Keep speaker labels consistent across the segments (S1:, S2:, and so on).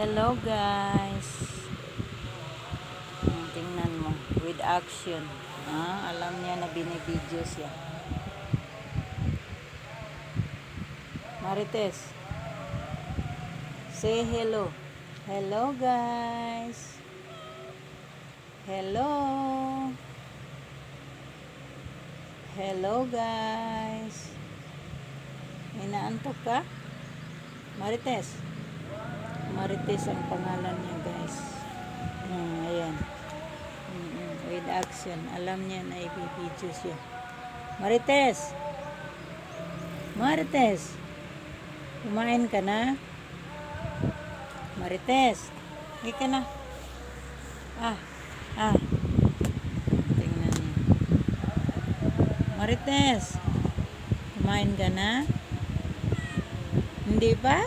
S1: Hello guys. Tingnan mo. With action. Alam niya na binibidyo siya. Marites. Say hello. Hello guys. Hello. Hello guys. Inaantok ka? Marites. Marites ang pangalan niya guys. Ayan. With action. Alam niya na ibibidyo siya. Marites. Marites. Kumain ka na? Marites. Hindi ka na. Tingnan niya. Marites. Kumain ka na? Hindi ba?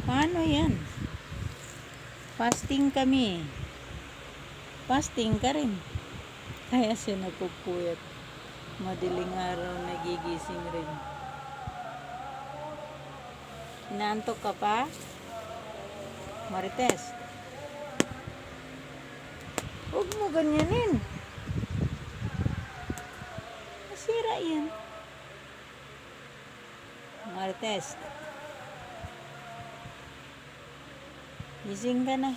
S1: Paano yan? Fasting kami. Fasting ka rin. Kaya siya nagpupuyat. Madaling araw nagigising rin. Inaantok ka pa? Marites. Huwag mo ganyanin. Masira yan. Marites. Gising ka na.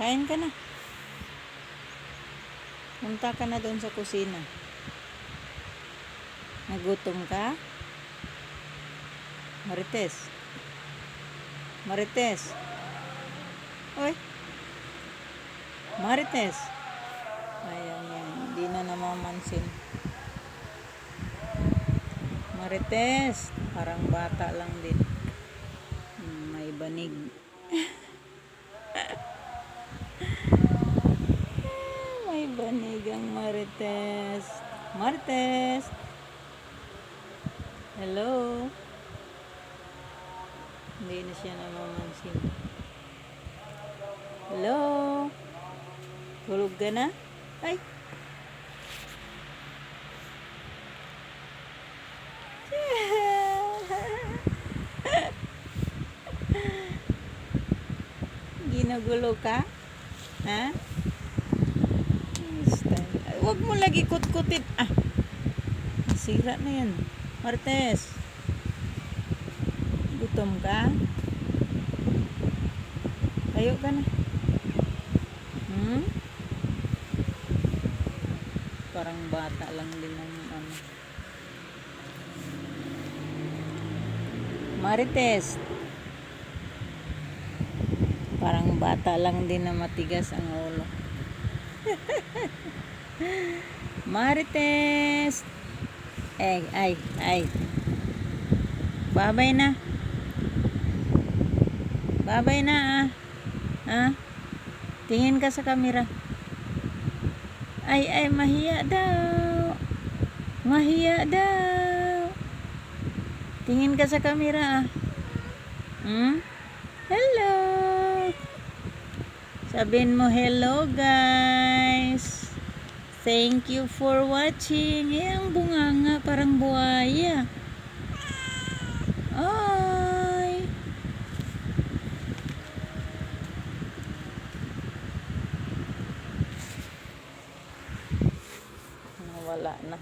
S1: Kain ka na. Punta ka na doon sa kusina. Nagutom ka? Marites. Marites. Oy. Marites. Ayan yan. Hindi na namamansin. Marites. Parang bata lang din. May banig. May banig ang Marites. Marites. Hello. Hindi na siya namamansin. Hello. Tulog ka na? Ay. Ginugulo ka? Ha? Huwag mo lagi kut-kutin. Sira na yan. Marites. Gutom ka? Tayo ka na. Parang bata lang din ang Marites. Parang bata lang din na matigas ang ulo. Marites. Ay. Babay na. Babay na Tingin ka sa camera. Ay, mahiya daw. Mahiya daw. Tingin ka sa camera Hello. Sabihin mo hello guys. Thank you for watching. Ang bunganga parang buhaya. Ay. Nawala na.